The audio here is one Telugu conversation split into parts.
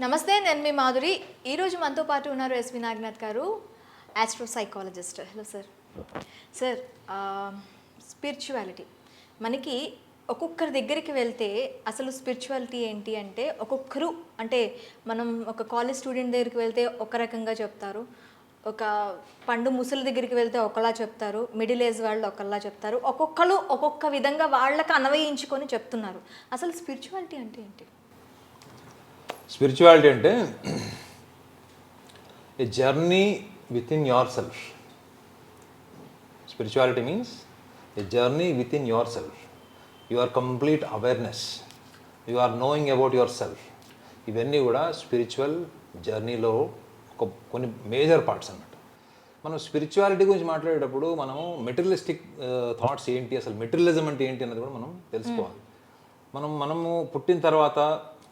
నమస్తే, నేను మీ మాధురి. ఈరోజు మనతో పాటు ఉన్నారు ఎస్వి నాగనాథ్ గారు, astro psychologist. Hello sir. Sir, spirituality మనకి ఒక్కొక్కరి దగ్గరికి వెళ్తే అసలు స్పిరిచువాలిటీ ఏంటి అంటే ఒక్కొక్కరు, అంటే మనం ఒక కాలేజ్ స్టూడెంట్ దగ్గరికి వెళ్తే ఒక రకంగా చెప్తారు, ఒక పండు ముసలి దగ్గరికి వెళ్తే ఒకలా చెప్తారు, మిడిల్ ఏజ్ వాళ్ళు ఒకలా చెప్తారు, ఒక్కొక్కరు ఒక్కొక్క విధంగా వాళ్ళకి అన్వయించుకొని చెప్తున్నారు. అసలు స్పిరిచువాలిటీ అంటే ఏంటి? స్పిరిచువాలిటీ అంటే a journey within yourself. Spirituality means a journey within yourself. Your complete awareness, you are knowing about yourself. ఇవన్నీ కూడా స్పిరిచువల్ జర్నీలో కొన్ని మేజర్ పార్ట్స్ అన్నమాట. మనం స్పిరిచువాలిటీ గురించి మాట్లాడేటప్పుడు మనము మెటీరియలిస్టిక్ థాట్స్ ఏంటి, అసలు మెటీరియలిజం అంటే ఏంటి అన్నది కూడా మనం తెలుసుకోవాలి. మనము పుట్టిన తర్వాత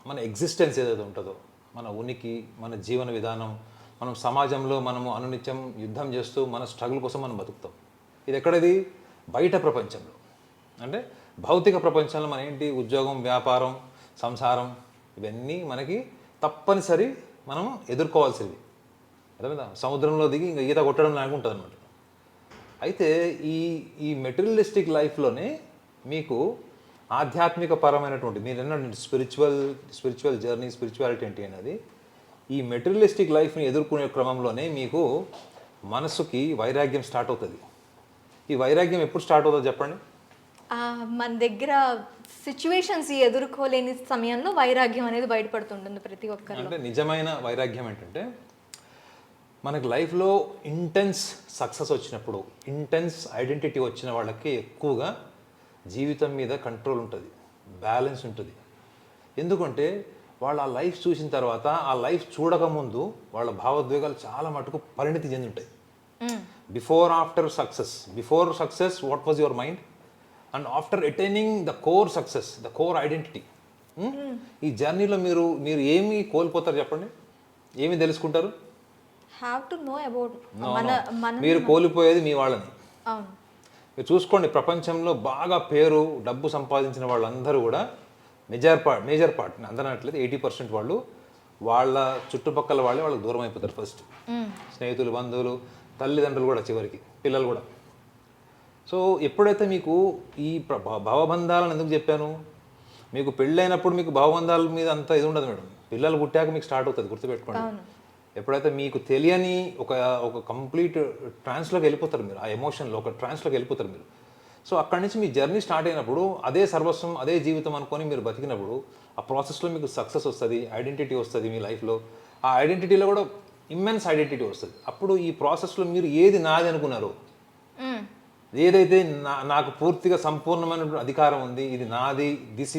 మన ఎగ్జిస్టెన్స్ ఏదైతే ఉంటుందో, మన ఉనికి, మన జీవన విధానం, మనం సమాజంలో మనము అనునిత్యం యుద్ధం చేస్తూ మన స్ట్రగుల్ కోసం మనం బతుకుతాం. ఇది ఎక్కడది? బయట ప్రపంచంలో, అంటే భౌతిక ప్రపంచంలో మన ఏంటి, ఉద్యోగం, వ్యాపారం, సంసారం, ఇవన్నీ మనకి తప్పనిసరి మనం ఎదుర్కోవాల్సినవి. అర్థమైందా? సముద్రంలో దిగి ఇంకా ఈత కొట్టడం లాగా ఉంటుంది అనమాట. అయితే ఈ మెటీరియలిస్టిక్ లైఫ్లోనే మీకు ఆధ్యాత్మిక పరమైనటువంటి, మీరు అన్నటువంటి స్పిరిచువల్ జర్నీ, స్పిరిచువాలిటీ ఏంటి అనేది, ఈ మెటీరియలిస్టిక్ లైఫ్ని ఎదుర్కొనే క్రమంలోనే మీకు మనసుకి వైరాగ్యం స్టార్ట్ అవుతుంది. ఈ వైరాగ్యం ఎప్పుడు స్టార్ట్ అవుతుందో చెప్పండి. మన దగ్గర సిచ్యువేషన్స్ ఎదుర్కోలేని సమయంలో వైరాగ్యం అనేది బయటపడుతుంటుంది ప్రతి ఒక్కరు. అంటే నిజమైన వైరాగ్యం ఏంటంటే, మనకి లైఫ్లో ఇంటెన్స్ సక్సెస్ వచ్చినప్పుడు, ఇంటెన్స్ ఐడెంటిటీ వచ్చిన వాళ్ళకి ఎక్కువగా జీవితం మీద కంట్రోల్ ఉంటుంది, బ్యాలెన్స్ ఉంటుంది. ఎందుకంటే వాళ్ళు ఆ లైఫ్ చూసిన తర్వాత, ఆ లైఫ్ చూడకముందు వాళ్ళ భావోద్వేగాలు చాలా మటుకు పరిణితి చెంది ఉంటాయి. Before success what was your mind, and after attaining the core success, the core identity. ఈ జర్నీలో మీరు ఏమి కోల్పోతారు చెప్పండి, ఏమి తెలుసుకుంటారు? మీరు కోల్పోయేది మీ వాళ్ళని. మీరు చూసుకోండి, ప్రపంచంలో బాగా పేరు, డబ్బు సంపాదించిన వాళ్ళందరూ కూడా మేజర్ పార్ట్ అందనట్లేదు 80% వాళ్ళు వాళ్ళ చుట్టుపక్కల వాళ్ళకి దూరం అయిపోతారు ఫస్ట్. స్నేహితులు, బంధువులు, తల్లిదండ్రులు కూడా, చివరికి పిల్లలు కూడా. సో ఎప్పుడైతే మీకు ఈ భావబంధాలను ఎందుకు చెప్పాను, మీకు పెళ్ళైనప్పుడు మీకు భావబంధాల మీద అంత ఇది ఉండదు మేడం. పిల్లలు పుట్టాక మీకు స్టార్ట్ అవుతుంది, గుర్తుపెట్టుకోండి. ఎప్పుడైతే మీకు తెలియని ఒక కంప్లీట్ ట్రాన్స్లోకి వెళ్ళిపోతారు మీరు, ఆ ఎమోషన్లో ఒక ట్రాన్స్లోకి వెళ్ళిపోతారు మీరు. సో అక్కడి నుంచి మీ జర్నీ స్టార్ట్ అయినప్పుడు అదే సర్వస్వం, అదే జీవితం అనుకొని మీరు బతికినప్పుడు ఆ ప్రాసెస్లో మీకు సక్సెస్ వస్తుంది, ఐడెంటిటీ వస్తుంది మీ లైఫ్లో. ఆ ఐడెంటిటీలో కూడా ఇమ్మెన్స్ ఐడెంటిటీ వస్తుంది. అప్పుడు ఈ ప్రాసెస్లో మీరు ఏది నాది అనుకున్నారో, ఏదైతే నాకు పూర్తిగా సంపూర్ణమైన అధికారం ఉంది, ఇది నాది, this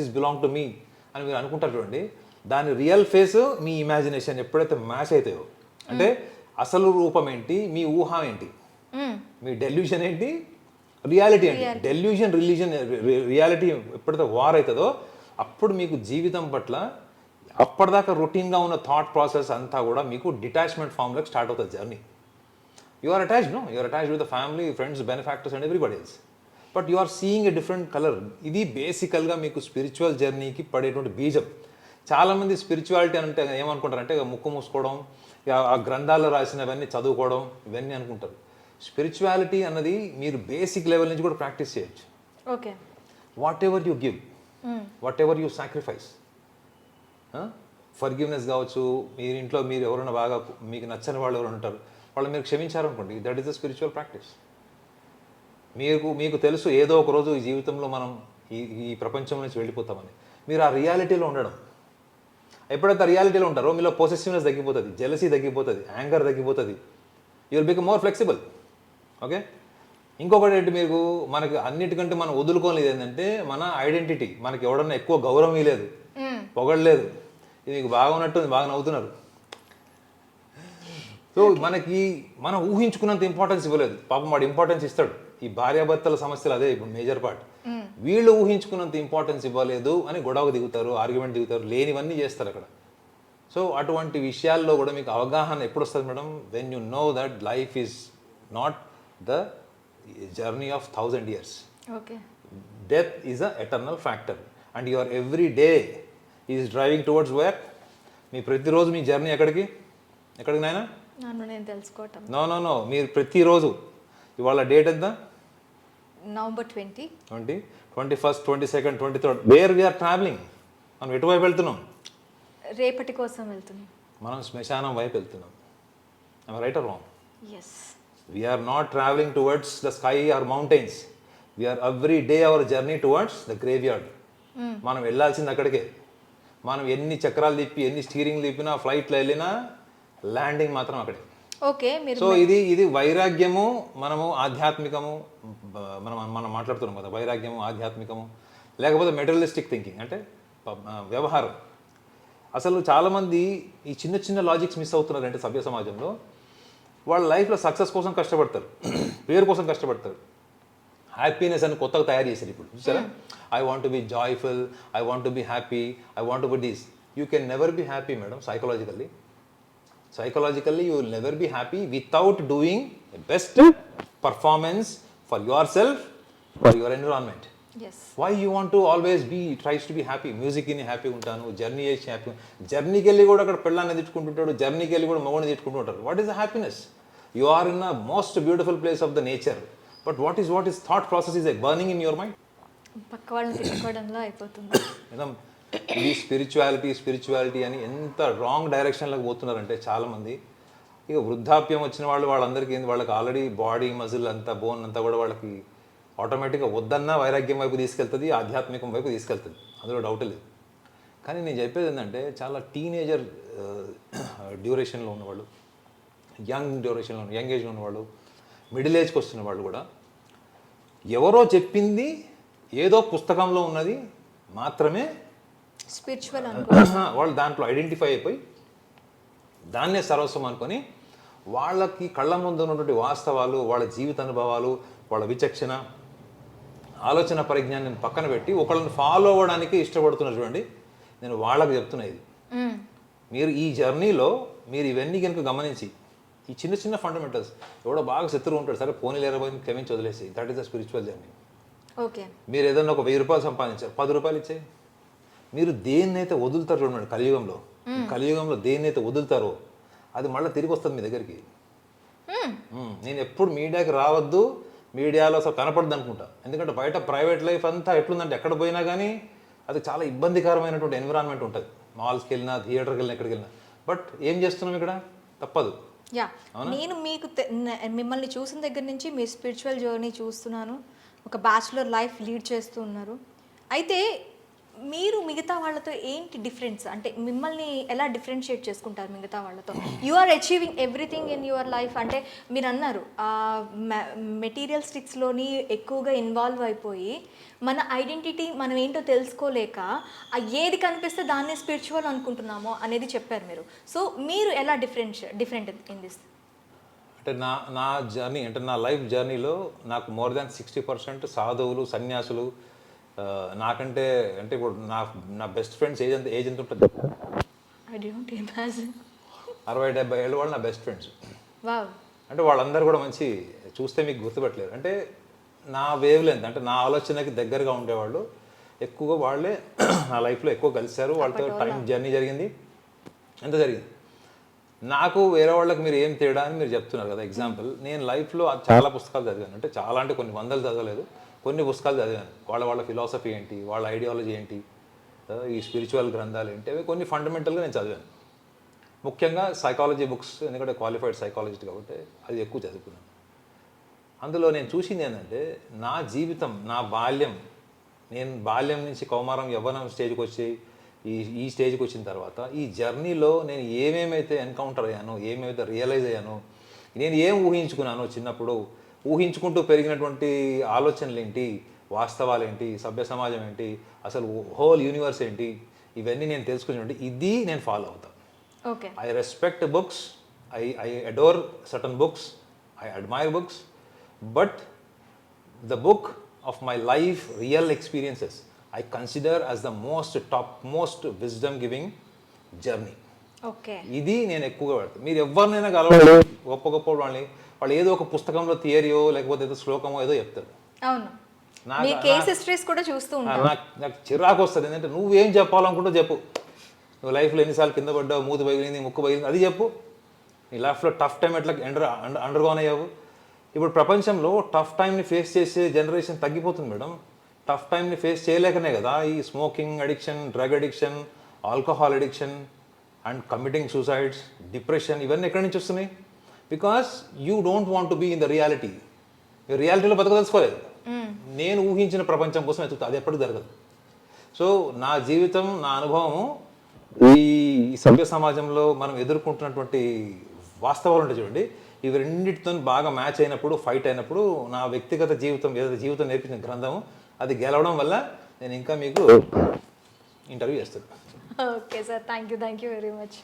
is belong to me అని మీరు అనుకుంటారు చూడండి, దాని రియల్ ఫేస్ మీ ఇమాజినేషన్ ఎప్పుడైతే మ్యాచ్ అవుతాయో, అంటే అసలు రూపం ఏంటి, మీ ఊహ ఏంటి, మీ డెల్యూషన్ ఏంటి, రియాలిటీ ఏంటి. డెల్యూషన్ రియాలిటీ ఎప్పుడైతే వార్ అవుతుందో అప్పుడు మీకు జీవితం పట్ల అప్పటిదాకా రొటీన్గా ఉన్న థాట్ ప్రాసెస్ అంతా కూడా మీకు డిటాచ్మెంట్ ఫామ్లోకి స్టార్ట్ అవుతుంది journey. You are attached with the family, friends, benefactors and everybody else, but you are seeing a different colour. ఇది బేసికల్గా మీకు స్పిరిచువల్ జర్నీకి పడేటువంటి బీజం. చాలామంది స్పిరిచువాలిటీ అంటే ఏమనుకుంటారంటే ముక్కు మూసుకోవడం, ఆ గ్రంథాల్లో రాసినవన్నీ చదువుకోవడం, ఇవన్నీ అనుకుంటారు. స్పిరిచువాలిటీ అన్నది మీరు బేసిక్ లెవెల్ నుంచి కూడా ప్రాక్టీస్ చేయొచ్చు. Okay. What ever you give, what ever you sacrifice, forgiveness కావచ్చు, మీరు ఇంట్లో మీరు ఎవరైనా బాగా మీకు నచ్చని వాళ్ళు ఎవరు ఉంటారు, వాళ్ళు మీరు క్షమించారనుకోండి, that is the spiritual practice. మీకు తెలుసు ఏదో ఒక రోజు ఈ జీవితంలో మనం ఈ ప్రపంచం నుంచి వెళ్ళిపోతామని. మీరు ఆ రియాలిటీలో ఉండడం. ఎప్పుడైతే రియాలిటీలో ఉంటారో మీలో పొసెసివ్నెస్ తగ్గిపోతుంది, జెలసీ తగ్గిపోతుంది, యాంగర్ తగ్గిపోతుంది, you will become more flexible. Okay. ఇంకొకటి ఏంటి, మీకు మనకి అన్నిటికంటే మనం వదులుకోలేదు ఏంటంటే మన ఐడెంటిటీ. మనకి ఎవడన్నా ఎక్కువ గౌరవం ఇవ్వలేదు, పొగడలేదు, ఇది మీకు బాగా ఉన్నట్టు బాగా నవ్వుతున్నారు. సో మనం ఊహించుకున్నంత ఇంపార్టెన్స్ ఇవ్వలేదు. పాపం వాడు ఇంపార్టెన్స్ ఇస్తాడు. ఈ భార్యాభర్తల సమస్యలు అదే ఇప్పుడు మేజర్ పార్ట్. వీళ్ళు ఊహించుకున్నంత ఇంపార్టెన్స్ ఇవ్వలేదు అని గొడవ దిగుతారు, ఆర్గ్యుమెంట్ దిగుతారు, లేనివన్నీ చేస్తారు అక్కడ. సో అటువంటి విషయాల్లో కూడా మీకు అవగాహన ఎప్పుడు వస్తుంది madam? When you know that life is not the journey of 1000 years. Okay. Death is an eternal factor and your every day is driving towards where? మీ ప్రతిరోజు మీ జర్నీ ఎక్కడికి నాయనా? నన్ను నేను తెలుసుకోవటం. నో మీరు ప్రతిరోజు ఇవాళ డేట్ ఎంత? November 20, 21st, 22nd, 23rd. Where we are travelling? మనం ఎటువైపు వెళ్తున్నాం? రేపటి కోసం వెళ్తున్నాం. మనం శ్మశానం వైపు వెళ్తున్నాం. Right or wrong? Yes. We are not travelling towards the sky or mountains. We are every day our journey towards the graveyard. మనం వెళ్ళాల్సింది అక్కడికే. మనం ఎన్ని చక్రాలు తిప్పి ఎన్ని స్టీరింగ్ తిప్పినా ఫ్లైట్లో వెళ్ళినా ల్యాండింగ్ మాత్రం అక్కడే. ఓకే. మీరు సో ఇది వైరాగ్యము, మనము ఆధ్యాత్మికము, మనం మాట్లాడుతున్నాం కదా, వైరాగ్యము ఆధ్యాత్మికము, లేకపోతే మెటీరియలిస్టిక్ థింకింగ్ అంటే వ్యవహారం. అసలు చాలామంది ఈ చిన్న చిన్న లాజిక్స్ మిస్ అవుతున్నారు. అంటే సభ్య సమాజంలో వాళ్ళ లైఫ్లో సక్సెస్ కోసం కష్టపడతారు, పేరు కోసం కష్టపడతారు, హ్యాపీనెస్ అని కొత్తగా తయారు చేశారు ఇప్పుడు. చూసారా? I want be joyful, I want be happy, I want be this. You can never be happy madam. Psychologically, you will never be happy without doing the best performance for yourself, for your environment. Yes. Why you want to always tries to be happy? Music in happy ఉంటాను, జర్నీ చేసి హ్యాపీ, జర్నీకి వెళ్ళి కూడా అక్కడ పెళ్ళాన్ని తెచ్చుకుంటుంటాడు, జర్నీకి వెళ్ళి కూడా మగవాడిని తెచ్చుకుంటూ ఉంటారు. What is the happiness? You are in a most beautiful place of the nature, but what is thought process is burning in your mind. పక్క వాళ్ళని తిట్టుకోవడంలో అయిపోతుంది. ఇది స్పిరిచువాలిటీ అని ఎంత రాంగ్ డైరెక్షన్లోకి పోతున్నారంటే చాలామంది. ఇక వృద్ధాప్యం వచ్చిన వాళ్ళందరికీ ఏంది, వాళ్ళకి ఆల్రెడీ బాడీ మజిల్ అంతా బోన్ అంతా కూడా వాళ్ళకి ఆటోమేటిక్గా వద్దన్నా వైరాగ్యం వైపు తీసుకెళ్తుంది, ఆధ్యాత్మికం వైపు తీసుకెళ్తుంది, అందులో డౌట్ లేదు. కానీ నేను చెప్పేది ఏంటంటే చాలా టీనేజర్ డ్యూరేషన్లో ఉన్నవాళ్ళు, యంగ్ ఏజ్లో ఉన్నవాళ్ళు, మిడిల్ ఏజ్కి వస్తున్న వాళ్ళు కూడా ఎవరో చెప్పింది ఏదో పుస్తకంలో ఉన్నది మాత్రమే స్పిరిచువల్ వాళ్ళు దాంట్లో ఐడెంటిఫై అయిపోయి దాన్నే సర్వస్వం అనుకొని వాళ్ళకి కళ్ళ ముందు ఉన్నటువంటి వాస్తవాలు, వాళ్ళ జీవిత అనుభవాలు, వాళ్ళ విచక్షణ, ఆలోచన పరిజ్ఞానాన్ని పక్కన పెట్టి ఒకళ్ళని ఫాలో అవ్వడానికి ఇష్టపడుతున్నారు. చూడండి, నేను వాళ్ళకి చెప్తున్నా, ఇది మీరు ఈ జర్నీలో మీరు ఇవన్నీ కనుక గమనించి ఈ చిన్న చిన్న ఫండమెంటల్స్, ఎవడో బాగా శత్రువు ఉంటాడు, సరే పోనీ లేకపోయింది క్షమించి వదిలేసి, that is the spiritual journey. Okay. మీరు ఏదన్నా ఒక 1000 రూపాయలు సంపాదించారు, 10 రూపాయలు ఇచ్చేయి. మీరు దేన్నైతే వదులుతారు చూడండి, కలియుగంలో దేన్నైతే వదులుతారో అది మళ్ళీ తిరిగి వస్తుంది మీ దగ్గరికి. నేను ఎప్పుడు మీడియాకి రావద్దు, మీడియాలో అసలు కనపడదు అనుకుంటా. ఎందుకంటే బయట ప్రైవేట్ లైఫ్ అంతా ఎట్లుందంటే ఎక్కడ పోయినా కానీ అది చాలా ఇబ్బందికరమైనటువంటి ఎన్విరాన్మెంట్ ఉంటుంది. మాల్స్కి వెళ్ళినా, థియేటర్కి వెళ్ళినా, ఎక్కడికి వెళ్ళినా. బట్ ఏం చేస్తున్నాం ఇక్కడ? తప్పదు. యా, నేను మీకు మిమ్మల్ని చూసిన దగ్గర నుంచి మీ స్పిరిచువల్ జర్నీ చూస్తున్నాను. ఒక బ్యాచులర్ లైఫ్ లీడ్ చేస్తూ ఉన్నారు. అయితే మీరు మిగతా వాళ్ళతో ఏంటి డిఫరెన్స్? అంటే మిమ్మల్ని ఎలా డిఫరెన్షియేట్ చేసుకుంటారు మిగతా వాళ్ళతో? You are achieving everything in your life. అంటే మీరు అన్నారు మెటీరియల్స్టిక్స్లోని ఎక్కువగా ఇన్వాల్వ్ అయిపోయి మన ఐడెంటిటీ మనం ఏంటో తెలుసుకోలేక ఏది కనిపిస్తే దాన్ని స్పిరిచువల్ అనుకుంటున్నామో అనేది చెప్పారు మీరు. సో మీరు ఎలా డిఫరెంట్ ఇన్ దిస్? అంటే నా జర్నీ, అంటే నా లైఫ్ జర్నీలో నాకు మోర్ దాన్ 60% సాధువులు, సన్యాసులు. నాకంటే అంటే ఇప్పుడు నా బెస్ట్ ఫ్రెండ్స్ ఏజ్ ఎంత ఉంటుంది? 60-70 ఏళ్ళ వాళ్ళు నా బెస్ట్ ఫ్రెండ్స్. అంటే వాళ్ళందరూ కూడా మంచి, చూస్తే మీకు గుర్తుపట్టలేరు. అంటే నా వేవ్ లెంత్, అంటే నా ఆలోచనకి దగ్గరగా ఉండేవాళ్ళు ఎక్కువగా, వాళ్ళే నా లైఫ్లో ఎక్కువ కలిశారు. వాళ్ళతో టైం జర్నీ జరిగింది, ఎంత జరిగింది. నాకు వేరే వాళ్ళకి మీరు ఏం తేడా అని మీరు చెప్తున్నారు కదా. ఎగ్జాంపుల్, నేను లైఫ్లో చాలా పుస్తకాలు చదివాను. అంటే చాలా అంటే కొన్ని వందలు చదవలేదు, కొన్ని పుస్తకాలు చదివాను. వాళ్ళ ఫిలాసఫీ ఏంటి, వాళ్ళ ఐడియాలజీ ఏంటి, ఈ స్పిరిచువల్ గ్రంథాలు ఏంటి, అవి కొన్ని ఫండమెంటల్గా నేను చదివాను. ముఖ్యంగా సైకాలజీ బుక్స్, ఎందుకంటే క్వాలిఫైడ్ సైకాలజిస్ట్ కాబట్టి అది ఎక్కువ చదువుకున్నాను. అందులో నేను చూసింది ఏంటంటే నా జీవితం, నా బాల్యం, నేను బాల్యం నుంచి కౌమారం, యవ్వనం స్టేజ్కి వచ్చి ఈ స్టేజ్కి వచ్చిన తర్వాత ఈ జర్నీలో నేను ఏమేమైతే ఎన్కౌంటర్ అయ్యానో, ఏమేమైతే రియలైజ్ అయ్యానో, నేను ఏం ఊహించుకున్నానో చిన్నప్పుడు, ఊహించుకుంటూ పెరిగినటువంటి ఆలోచనలు ఏంటి, వాస్తవాలు ఏంటి, సభ్య సమాజం ఏంటి, అసలు హోల్ యూనివర్స్ ఏంటి, ఇవన్నీ నేను తెలుసుకున్నట్టు ఇది నేను ఫాలో అవుతాను. Okay. I respect books, I adore certain books, I admire books, but the book of my life real experiences I consider as the most wisdom giving journey. Okay. ఇది నేను ఎక్కువగా పెడతాను. మీరు ఎవరినైనా కలవాలి, గొప్ప వాళ్ళని, వాళ్ళు ఏదో ఒక పుస్తకంలో థియరీయో లేకపోతే ఏదో శ్లోకమో ఏదో చెప్తారు. అవును, మీ కేస్ హిస్టరీస్ కూడా చూస్తూ ఉంటాను. నాకు చిరాకు వస్తుంది. ఏంటంటే నువ్వేం చెప్పాలనుకుంటూ చెప్పు, నువ్వు లైఫ్లో ఎన్నిసార్లు కింద పడ్డావు, మూతి పగిలింది, ముక్కు పగిలింది, అది చెప్పు. నీ లైఫ్లో టఫ్ టైం ఎట్లా అండర్గోన్ అయ్యావు. ఇప్పుడు ప్రపంచంలో టఫ్ టైంని ఫేస్ చేసే జనరేషన్ తగ్గిపోతుంది మేడం. టఫ్ టైంని ఫేస్ చేయలేకనే కదా ఈ smoking addiction, drug addiction, alcohol addiction and committing suicides, depression ఇవన్నీ ఎక్కడి నుంచి వస్తున్నాయి? Because you don't want to be in the reality. మీరు రియాలిటీలో బతకదలుచుకోలేదు. నేను ఊహించిన ప్రపంచం కోసం వెతుకుతా, అది ఎప్పటికీ జరగదు. సో నా జీవితం, నా అనుభవం ఈ సభ్య సమాజంలో మనం ఎదుర్కొంటున్నటువంటి వాస్తవాలు ఉంటాయి చూడండి, ఇవి రెండింటితో బాగా మ్యాచ్ అయినప్పుడు, ఫైట్ అయినప్పుడు నా వ్యక్తిగత జీవితం, ఏదైతే జీవితం నేర్పించిన గ్రంథం అది గెలవడం వల్ల నేను ఇంకా మీకు ఇంటర్వ్యూ చేస్తాను. Okay sir, thank you very much.